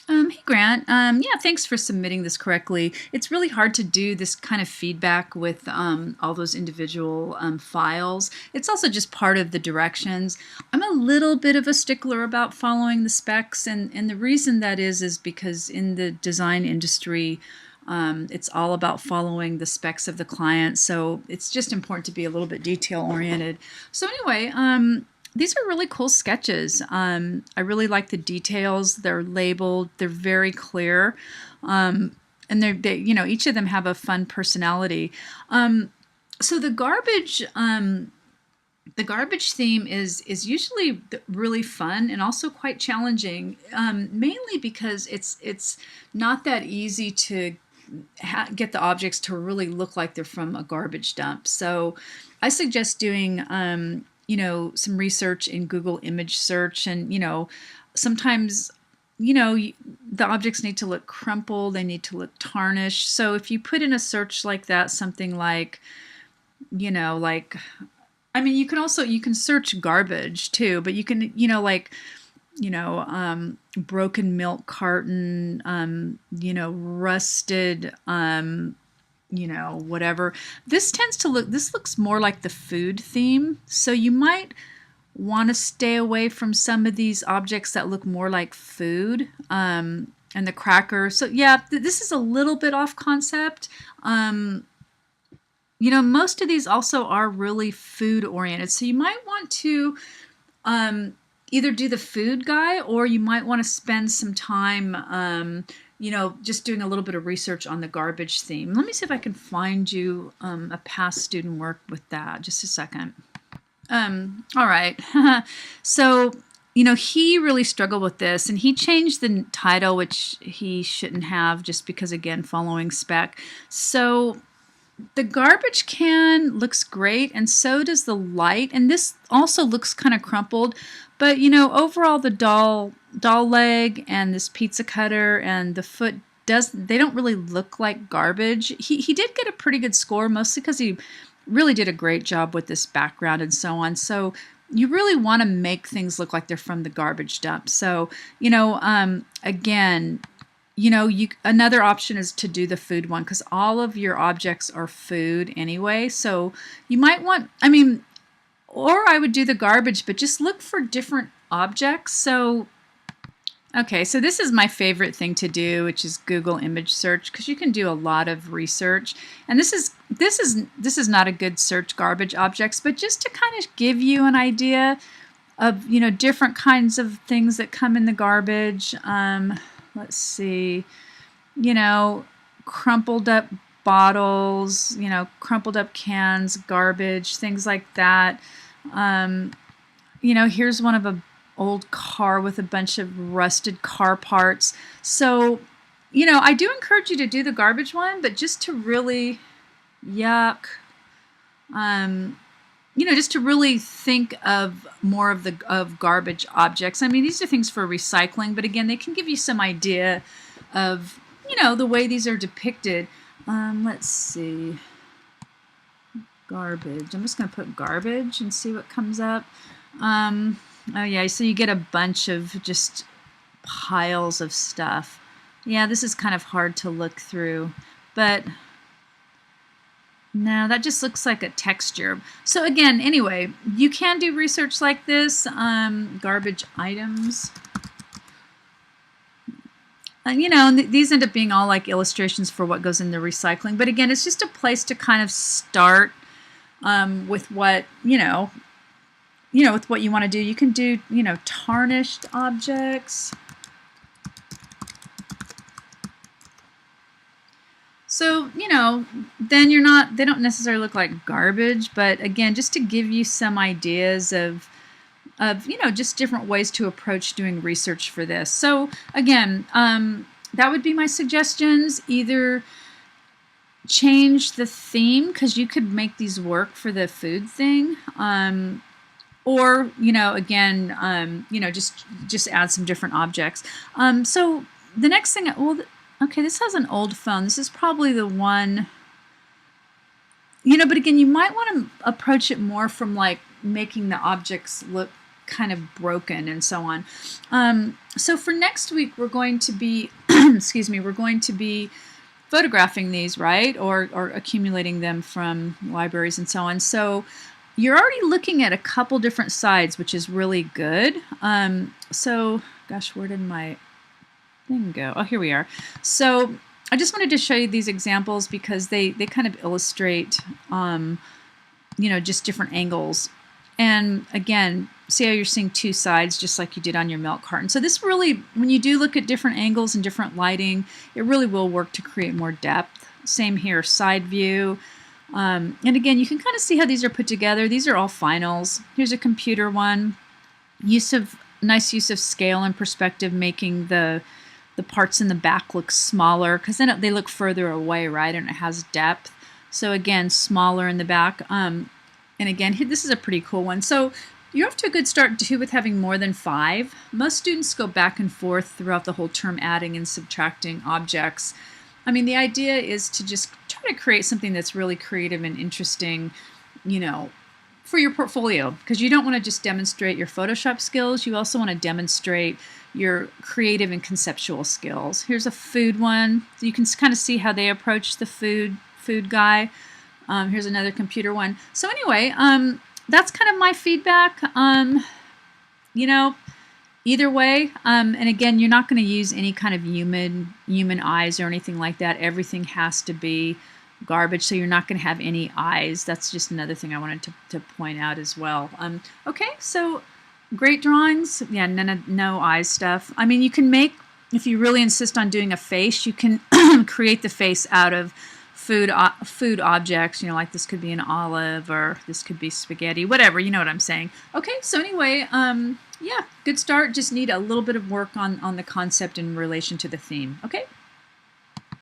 Hey Grant, yeah, thanks for submitting this correctly. It's really hard to do this kind of feedback with all those individual files. It's also just part of the directions. I'm a little bit of a stickler about following the specs, and the reason that is because in the design industry, it's all about following the specs of the client. So it's just important to be a little bit detail oriented. So anyway, these are really cool sketches. I really like the details. They're labeled. They're very clear, and each of them have a fun personality. So the garbage theme is usually really fun and also quite challenging, mainly because it's not that easy to get the objects to really look like they're from a garbage dump. So I suggest doing some research in Google image search, and sometimes the objects need to look crumpled, they need to look tarnished. So if you put in a search like that, something like you can search garbage too, but you can broken milk carton, rusted, whatever. This looks more like the food theme. So you might want to stay away from some of these objects that look more like food, and the cracker. So yeah, this is a little bit off concept. Most of these also are really food oriented. So you might want to either do the food guy, or you might want to spend some time just doing a little bit of research on the garbage theme. Let me see if I can find you a past student work with that. Just a second. All right. So, he really struggled with this, and he changed the title, which he shouldn't have, just because, again, following spec. So the garbage can looks great, and so does the light. And this also looks kind of crumpled, but overall the doll leg and this pizza cutter and the foot they don't really look like garbage. He did get a pretty good score, mostly because he really did a great job with this background and so on. So you really want to make things look like they're from the garbage dump. So again, another option is to do the food one, because all of your objects are food anyway. So you might want, or I would do the garbage, but just look for different objects. So, okay, so this is my favorite thing to do, which is Google image search, because you can do a lot of research. And this is not a good search garbage objects, but just to kind of give you an idea of different kinds of things that come in the garbage. Let's see, crumpled up bottles, crumpled up cans, garbage, things like that. Here's one of an old car with a bunch of rusted car parts. So, I do encourage you to do the garbage one, but just to really, yuck, just to really think of more of garbage objects. These are things for recycling, but again, they can give you some idea of, the way these are depicted. Let's see. Garbage. I'm just going to put garbage and see what comes up. Oh yeah, so you get a bunch of just piles of stuff. Yeah, this is kind of hard to look through, but no, that just looks like a texture. So again, anyway, you can do research like this. Garbage items. These end up being all like illustrations for what goes in the recycling. But again, it's just a place to kind of start with what, with what you want to do. You can do, tarnished objects. So, then they don't necessarily look like garbage, but again, just to give you some ideas of just different ways to approach doing research for this. So again, that would be my suggestions. Either change the theme, because you could make these work for the food thing, or again, just add some different objects. So the next thing, okay, this has an old phone. This is probably the one, but again, you might want to approach it more from like making the objects look kind of broken and so on. So for next week, we're going to be, excuse me, we're going to be photographing these, right? Or accumulating them from libraries and so on. So you're already looking at a couple different sides, which is really good. So, gosh, where did my thing go? Oh, here we are. So I just wanted to show you these examples because they kind of illustrate, just different angles. And again, see how you're seeing two sides just like you did on your milk carton. So this really, when you do look at different angles and different lighting, it really will work to create more depth. Same here, side view. And again, you can kind of see how these are put together. These are all finals. Here's a computer one. Nice use of scale and perspective, making the parts in the back look smaller because then they look further away, right? And it has depth. So again, smaller in the back. And again, this is a pretty cool one. So you're off to a good start too with having more than 5. Most students go back and forth throughout the whole term adding and subtracting objects. I mean, the idea is to just try to create something that's really creative and interesting, for your portfolio, because you don't want to just demonstrate your Photoshop skills. You also want to demonstrate your creative and conceptual skills. Here's a food one. So you can kind of see how they approach the food guy. Here's another computer one. So anyway, that's kind of my feedback. Either way, and again, you're not going to use any kind of human eyes or anything like that. Everything has to be garbage, so you're not going to have any eyes. That's just another thing I wanted to point out as well. Okay, so great drawings. Yeah, no eyes stuff. I mean, you can make, if you really insist on doing a face, you can create the face out of food objects, like this could be an olive or this could be spaghetti, whatever, you know what I'm saying. Okay, so anyway, yeah, good start. Just need a little bit of work on the concept in relation to the theme. Okay.